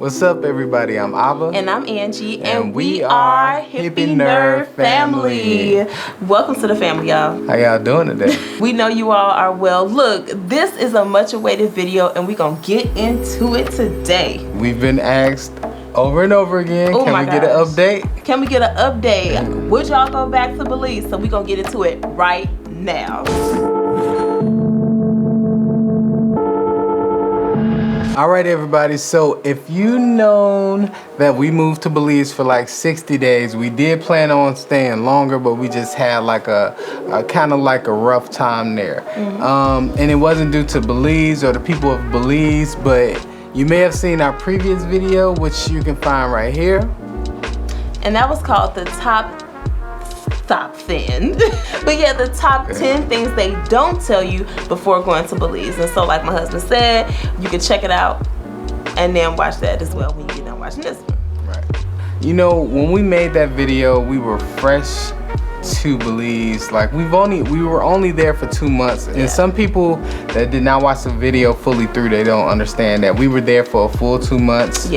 What's up, everybody? I'm Ava. And I'm Angie. And we are Hippie Nerd Family. Welcome to the family, y'all. How y'all doing today? We know you all are well. Look, this is a much awaited video and we're going to get into it today. We've been asked over and over again, can we get an update? Can we get an update? Would y'all go back to Belize? So we're going to get into it right now. All right, everybody. So if you known that we moved to Belize for like 60 days, we did plan on staying longer, but we just had like a kind of like a rough time there. And it wasn't due to Belize or the people of Belize, but you may have seen our previous video, which you can find right here. And that was called the top 10. But yeah, the top 10 things they don't tell you before going to Belize. And so like my husband said, you can check it out and then watch that as well when you get done watching this one. Right. You know, when we made that video, we were fresh to Belize. Like we were only there for 2 months. And some people that did not watch the video fully through, they don't understand that we were there for a full 2 months.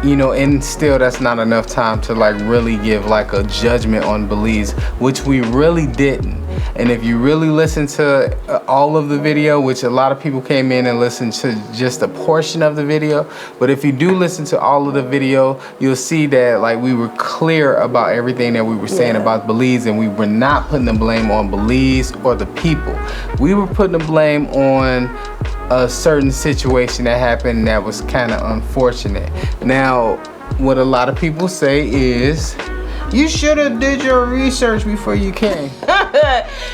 You know, and still that's not enough time to like really give like a judgment on Belize, which we really didn't. And if you really listen to all of the video, which a lot of people came in and listened to just a portion of the video, but if you do listen to all of the video, you'll see that like we were clear about everything that we were saying about Belize, and we were not putting the blame on Belize or the people. We were putting the blame on a certain situation that happened that was kind of unfortunate. Now, what a lot of people say is, you should have did your research before you came.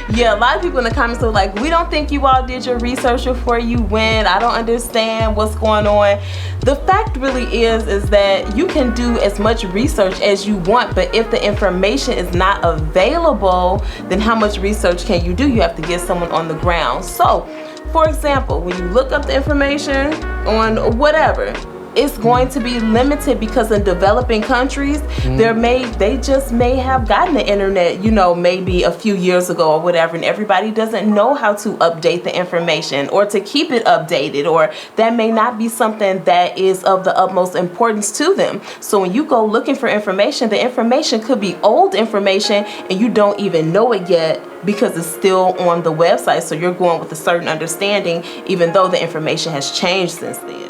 Yeah, a lot of people in the comments are like, we don't think you all did your research before you went. I don't understand what's going on. The fact really is that you can do as much research as you want, but if the information is not available, then how much research can you do? You have to get someone on the ground. So, for example, when you look up the information on whatever, it's going to be limited because in developing countries, they just may have gotten the internet, you know, maybe a few years ago or whatever, and everybody doesn't know how to update the information or to keep it updated, or that may not be something that is of the utmost importance to them. So when you go looking for information, the information could be old information and you don't even know it yet because it's still on the website. So you're going with a certain understanding, even though the information has changed since then.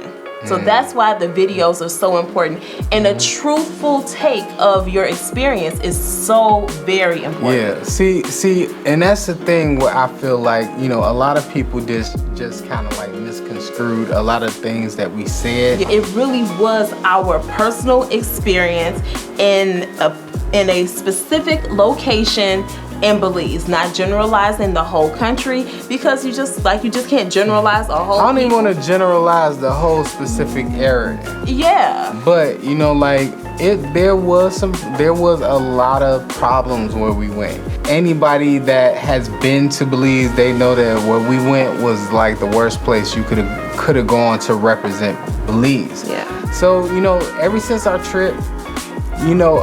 So that's why the videos are so important, and a truthful take of your experience is so very important. Yeah, see, and that's the thing where I feel like, you know, a lot of people just kind of like misconstrued a lot of things that we said. It really was our personal experience in a specific location in Belize, not generalizing the whole country, because you just can't generalize a whole. I don't even want to generalize the whole specific area. Yeah. But you know, like there was a lot of problems where we went. Anybody that has been to Belize, they know that where we went was like the worst place you could have gone to represent Belize. Yeah. So you know, ever since our trip, you know,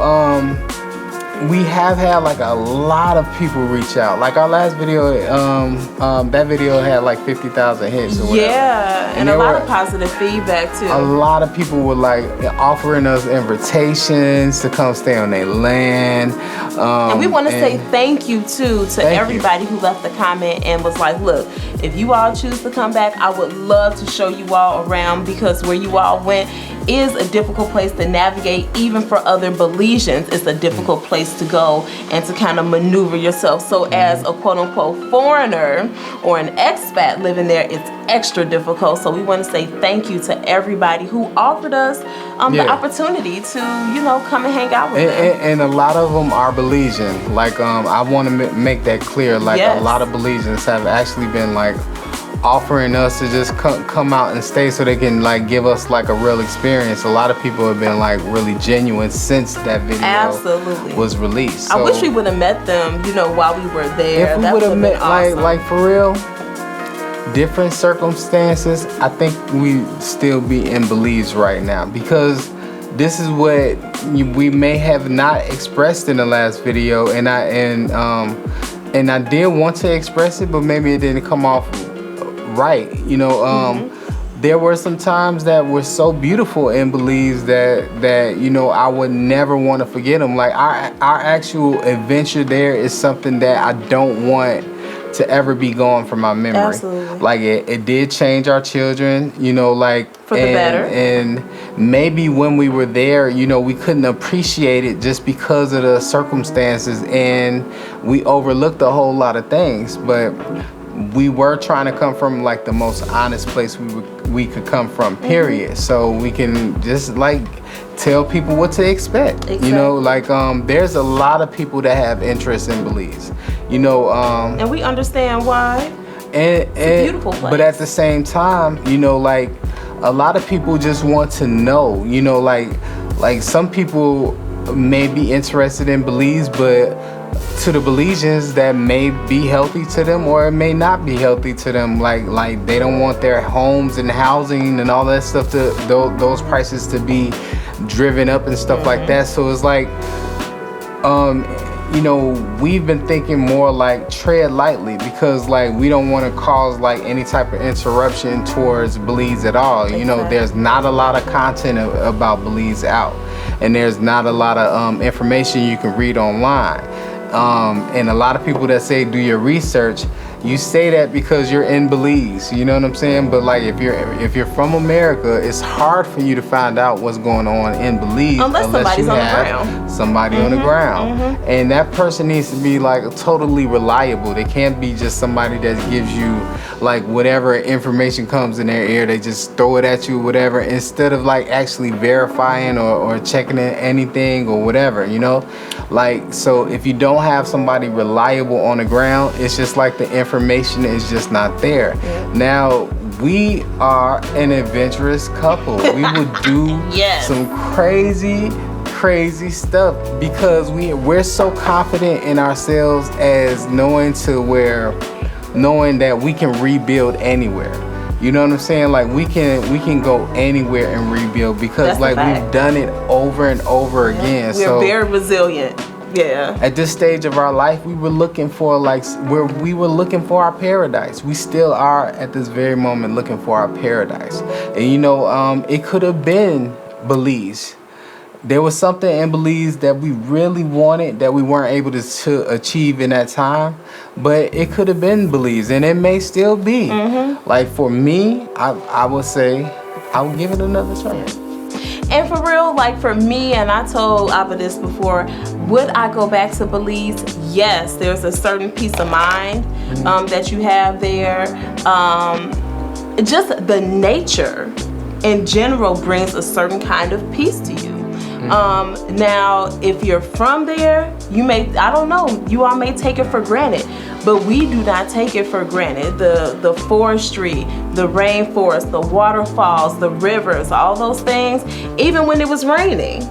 we have had like a lot of people reach out. Like our last video, that video had like 50,000 hits or whatever. Yeah, and a lot of positive feedback too. A lot of people were like offering us invitations to come stay on their land. And we want to say thank you too to everybody who left the comment and was like, look, if you all choose to come back, I would love to show you all around, because where you all went is a difficult place to navigate. Even for other Belizeans, it's a difficult place to go and to kind of maneuver yourself. So as a quote-unquote foreigner or an expat living there, it's extra difficult. So we want to say thank you to everybody who offered us the opportunity to, you know, come and hang out with them. And a lot of them are Belizean. Like I want to make that clear. Like a lot of Belizeans have actually been like offering us to just come out and stay so they can like give us like a real experience. A lot of people have been like really genuine since that video was released. So I wish we would have met them, you know, while we were there. If we would have met awesome. like for real, different circumstances, I think we'd still be in Belize right now, because this is what we may have not expressed in the last video, and I did want to express it, but maybe it didn't come off right. You know, there were some times that were so beautiful in Belize that you know, I would never want to forget them. Like our actual adventure there is something that I don't want to ever be gone from my memory. Absolutely. Like it did change our children, you know, like for the better. And maybe when we were there, you know, we couldn't appreciate it just because of the circumstances, and we overlooked a whole lot of things. But we were trying to come from like the most honest place we could come from, period. So we can just like tell people what to expect. Exactly. You know, like there's a lot of people that have interest in Belize, you know, and we understand why. And it's a beautiful place. But at the same time, you know, like a lot of people just want to know, you know, like some people may be interested in Belize, but to the Belizeans that may be healthy to them, or it may not be healthy to them. Like they don't want their homes and housing and all that stuff to those prices to be driven up and stuff like that. So it's like, you know, we've been thinking more like tread lightly, because like we don't want to cause like any type of interruption towards Belize at all. You know, there's not a lot of content about Belize out, and there's not a lot of information you can read online. And a lot of people that say do your research, you say that because you're in Belize, you know what I'm saying? But like if you're from America, it's hard for you to find out what's going on in Belize unless somebody's on the ground. Somebody on the ground. And that person needs to be like totally reliable. They can't be just somebody that gives you like whatever information comes in their ear, they just throw it at you, whatever, instead of like actually verifying or checking in anything or whatever, you know? Like, so if you don't have somebody reliable on the ground, it's just like the information is just not there. Now, we are an adventurous couple. We would do some crazy stuff because we're so confident in ourselves as knowing that we can rebuild anywhere. You know what I'm saying? Like we can go anywhere and rebuild because like we've done it over and over again. We're very resilient. Yeah. At this stage of our life, we were looking for our paradise. We still are at this very moment looking for our paradise. And you know, it could have been Belize. There was something in Belize that we really wanted that we weren't able to achieve in that time, but it could have been Belize, and it may still be. Like for me, I would say I would give it another try. And for real, like for me, and I told Abba this before, would I go back to Belize? Yes, there's a certain peace of mind that you have there. Just the nature in general brings a certain kind of peace to you. Now, if you're from there, I don't know, you all may take it for granted, but we do not take it for granted. The forestry, the rainforest, the waterfalls, the rivers, all those things, even when it was raining.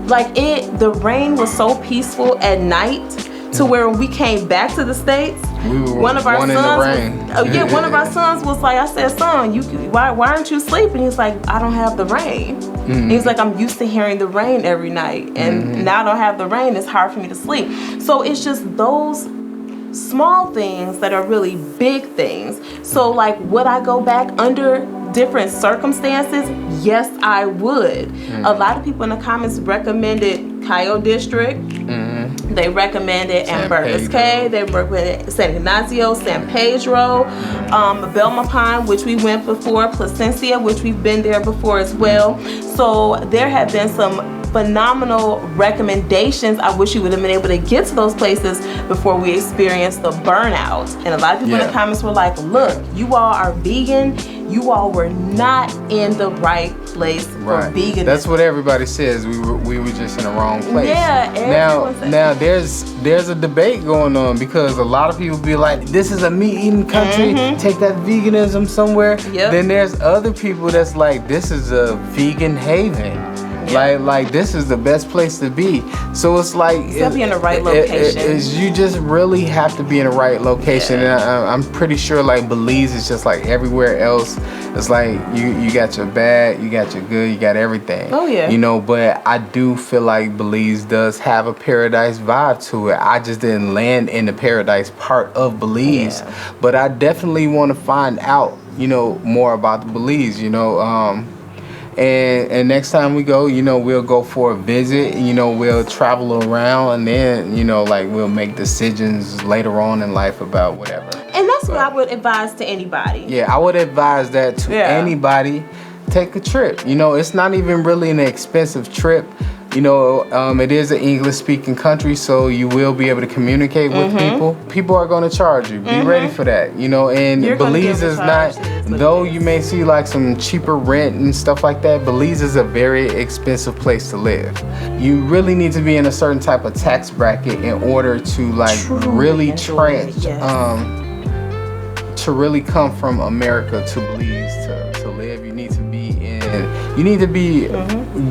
Like the rain was so peaceful at night to where when we came back to the States, one of our sons was like, I said, son, why aren't you sleeping? He's like, I don't have the rain. He's like, I'm used to hearing the rain every night, and now I don't have the rain. It's hard for me to sleep. So it's just those small things that are really big things. So like, would I go back under different circumstances? Yes, I would. A lot of people in the comments recommended Cayo District. They recommended Ambergris Cay. They recommended San Ignacio, San Pedro, Belmapine, which we went before, Placencia, which we've been there before as well. So there have been some phenomenal recommendations. I wish you would have been able to get to those places before we experienced the burnout. And a lot of people in the comments were like, look, you all are vegan. You all were not in the right place for veganism. That's what everybody says. We were just in the wrong place. Yeah. Now there's a debate going on because a lot of people be like, this is a meat-eating country. Take that veganism somewhere. Then there's other people that's like, this is a vegan haven. Like this is the best place to be. So it's like you have to be in the right location. You just really have to be in the right location. And I'm pretty sure like Belize is just like everywhere else. It's like you got your bad, you got your good, you got everything. Oh yeah. You know, but I do feel like Belize does have a paradise vibe to it. I just didn't land in the paradise part of Belize, but I definitely want to find out you know, more about the Belize, you know. And next time we go, you know, we'll go for a visit, you know, we'll travel around, and then, you know, like, we'll make decisions later on in life about whatever. And that's what I would advise to anybody. Yeah, I would advise that to anybody. Take a trip. You know, it's not even really an expensive trip. You know, it is an English-speaking country, so you will be able to communicate with people. People are going to charge you. Be ready for that. You know, and Belize is not, though you may see like some cheaper rent and stuff like that, Belize is a very expensive place to live. You really need to be in a certain type of tax bracket in order to like really to really come from America to Belize to live. You need to be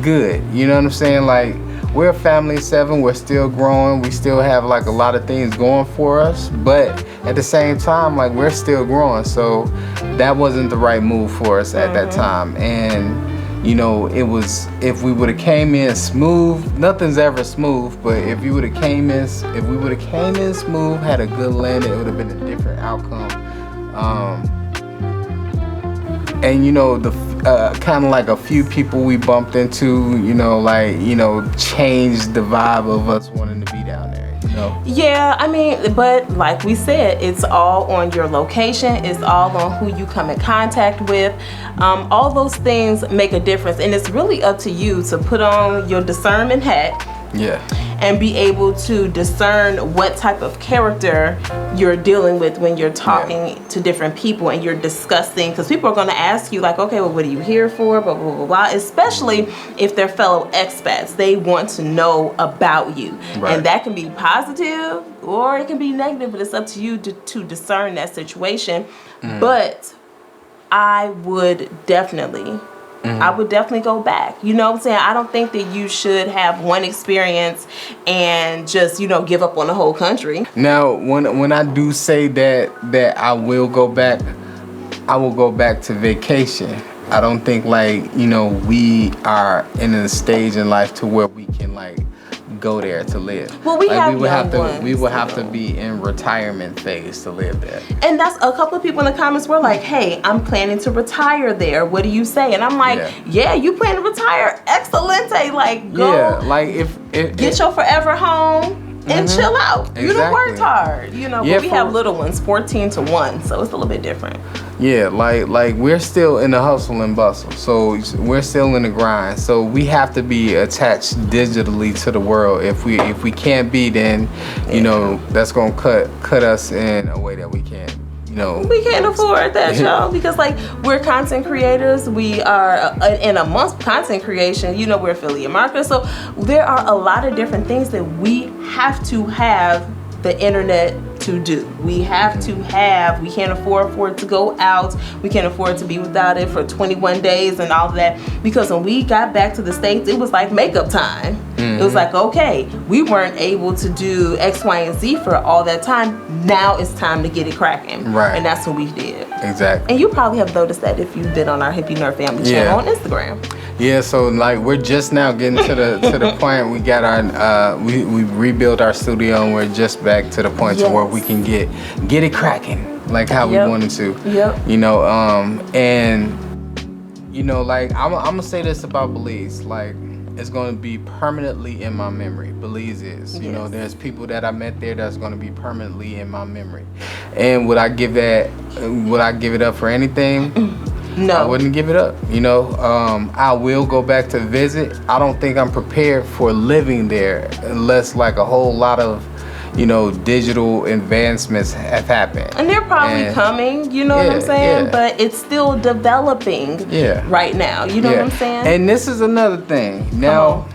good. You know what I'm saying? Like, we're a family of 7. We're still growing. We still have like a lot of things going for us, but at the same time, like, we're still growing. So that wasn't the right move for us at that time. And you know, it was, if we would have came in smooth, nothing's ever smooth, but if we would have came in smooth, had a good landing, it would have been a different outcome. And you know, the kind of like a few people we bumped into, you know, like, you know, changed the vibe of us wanting to be down there, you know? Yeah, I mean, but like we said, it's all on your location. It's all on who you come in contact with. All those things make a difference, and it's really up to you to put on your discernment hat. Yeah. And be able to discern what type of character you're dealing with when you're talking to different people and you're discussing, because people are going to ask you like, okay, well, what are you here for? Blah, blah, blah, blah. Especially if they're fellow expats, they want to know about you. Right. And that can be positive or it can be negative, but it's up to you to discern that situation. But I would definitely go back. You know what I'm saying? I don't think that you should have one experience and just, you know, give up on the whole country. Now, when I do say that I will go back, I will go back to vacation. I don't think, like, you know, we are in a stage in life to where we can like go there to live. Well, we would have to be in retirement phase to live there. And that's, a couple of people in the comments were like, hey, I'm planning to retire there. What do you say? And I'm like, yeah, you plan to retire? Excelente. Like, go. Yeah, like if get your forever home and chill out. Exactly. You done worked hard, you know. But we have little ones, 14 to 1, so it's a little bit different. Yeah, like we're still in the hustle and bustle, so we're still in the grind. So we have to be attached digitally to the world. If we can't be, then you know, that's gonna cut us in a way that we can't. No. We can't afford that, y'all, because like, we're content creators. We are in amongst content creation, you know, we're affiliate marketers. So there are a lot of different things that we have to have the internet to do. We have to have, we can't afford for it to go out. We can't afford to be without it for 21 days and all of that. Because when we got back to the States, it was like makeup time. It was like, okay, we weren't able to do X, Y, and Z for all that time. Now it's time to get it cracking. Right. And that's what we did. Exactly. And you probably have noticed that if you've been on our Hippie Nerd Family channel on Instagram. Yeah, so like, we're just now getting to the point. We got our we rebuilt our studio, and we're just back to the point to where we can get it cracking like how we wanted to. Yep. You know, and you know, like, I'm gonna say this about Belize, like, it's going to be permanently in my memory. Belize is. You know, there's people that I met there that's going to be permanently in my memory. And would I give it up for anything? No. I wouldn't give it up. You know, I will go back to visit. I don't think I'm prepared for living there unless like a whole lot of, you know, digital advancements have happened. And they're probably coming, you know what I'm saying? But it's still developing right now. You know what I'm saying? And this is another thing. Now,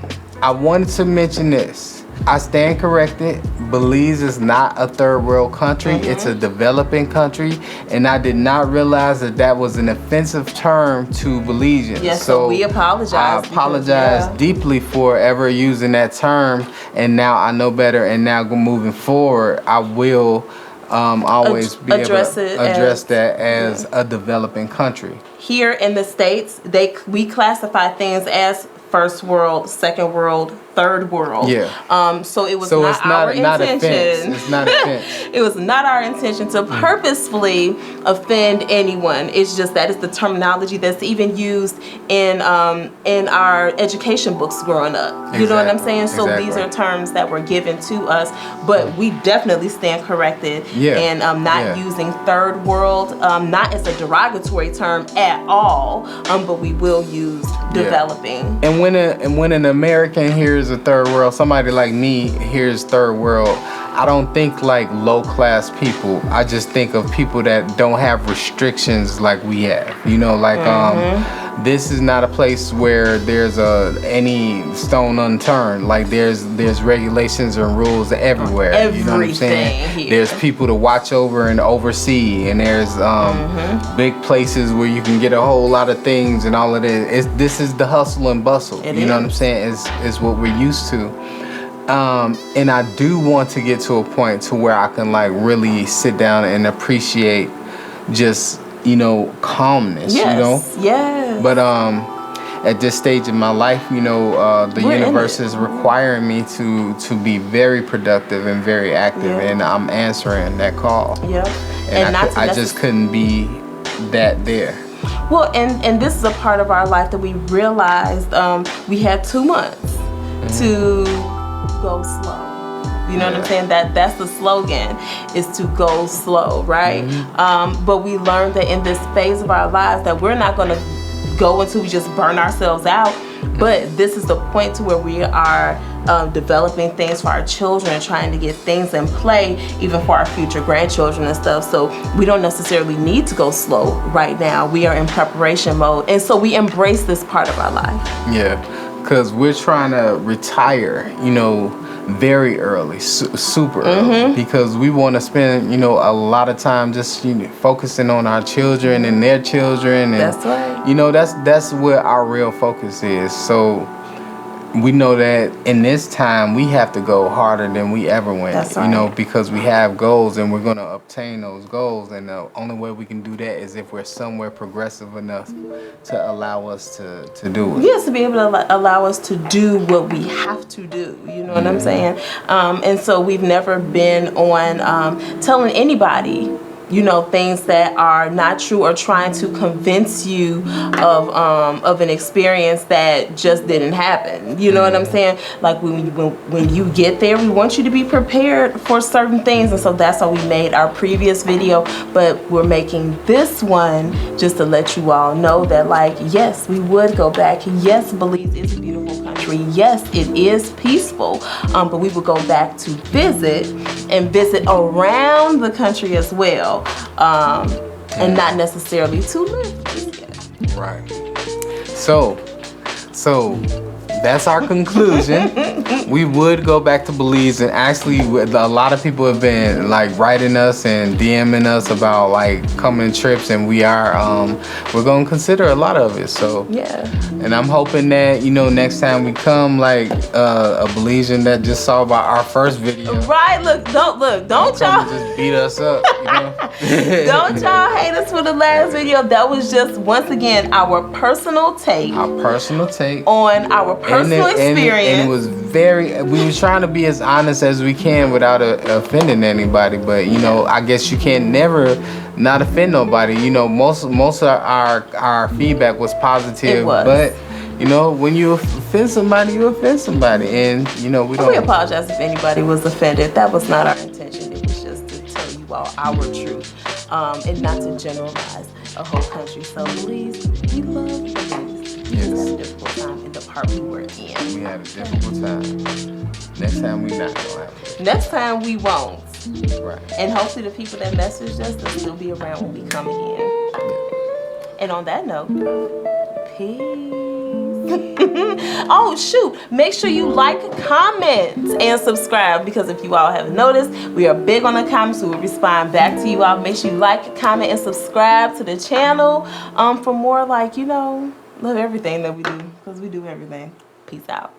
I wanted to mention this. I stand corrected. Belize is not a third world country. It's a developing country. And I did not realize that was an offensive term to Belizeans. Yes, so we apologize. I apologize deeply for ever using that term. And now I know better. And now moving forward, I will always be able to address that as a developing country. Here in the States, we classify things as first world, second world, third world. Yeah. So it was So not it's not our not intention. offense. It's not offense. It was not our intention to purposefully offend anyone. It's just that is the terminology that's even used in our education books growing up. You know what I'm saying? So these are terms that were given to us, but we definitely stand corrected in not using third world, not as a derogatory term at all, but we will use developing. And when an American hears a third world, somebody like me hears third world, I don't think like low class people. I just think of people that don't have restrictions like we have. You know, like this is not a place where there's any stone unturned. Like there's regulations and rules everywhere. You know what I'm saying? Here. There's people to watch over and oversee, and there's big places where you can get a whole lot of things and all of this. This is the hustle and bustle. You know what I'm saying? It's what we're used to. And I do want to get to a point to where I can like really sit down and appreciate just, you know, calmness, you know? Yes. But at this stage in my life, you know, the universe is requiring me to be very productive and very active, and I'm answering that call. Yeah. And I just couldn't be that there. Well, and this is a part of our life that we realized we had 2 months to go slow. You know what I'm saying? That's the slogan, is to go slow, right? But we learned that in this phase of our lives that we're not going to go until we just burn ourselves out. But this is the point to where we are developing things for our children, trying to get things in play, even for our future grandchildren and stuff. So we don't necessarily need to go slow right now. We are in preparation mode. And so we embrace this part of our life. Yeah, because we're trying to retire, you know, very early, super early, because we want to spend, you know, a lot of time just, you know, focusing on our children and their children, and that's right. You know, that's where our real focus is. So we know that in this time we have to go harder than we ever went. That's right. You know, because we have goals and we're going to obtain those goals, and the only way we can do that is if we're somewhere progressive enough to allow us to do it. Yes, to be able to allow us to do what we have to do. You know what I'm saying? And so we've never been on telling anybody, you know, things that are not true, or trying to convince you of an experience that just didn't happen. You know what I'm saying? Like when you get there, we want you to be prepared for certain things, and so that's why we made our previous video. But we're making this one just to let you all know that, like, yes, we would go back. Yes, Belize is a beautiful country. Yes, it is peaceful. But we would go back to visit around the country as well. And not necessarily to live. Right. So that's our conclusion. We would go back to Belize, and actually a lot of people have been like writing us and DMing us about like coming trips, and we're gonna consider a lot of it. So yeah. And I'm hoping that, you know, next time we come, like a Belizean that just saw about our first video. Right. Don't y'all just beat us up. You know? Don't y'all hate us for the last video. That was just, once again, our personal take. On our personal experience. And it was we were trying to be as honest as we can without offending anybody. But, you know, I guess you can never not offend nobody. You know, most of our feedback was positive. It was. But, you know, when you offend somebody, you offend somebody. And, you know, we apologize if anybody was offended. That was not our intention. It was just to tell you all our truth. And not to generalize a whole country. So, Belize, we love Belize. We just had a difficult time in the part we were in. We had a difficult time. Next time we not gonna have it. Next time we won't. Right. And hopefully the people that messaged us will still be around when we come again. Yeah. And on that note, peace. Oh shoot, make sure you like, comment, and subscribe, because if you all have noticed, we are big on the comments. We will respond back to you all. Make sure you like, comment, and subscribe to the channel for more, like, you know, love everything that we do, because we do everything. Peace out.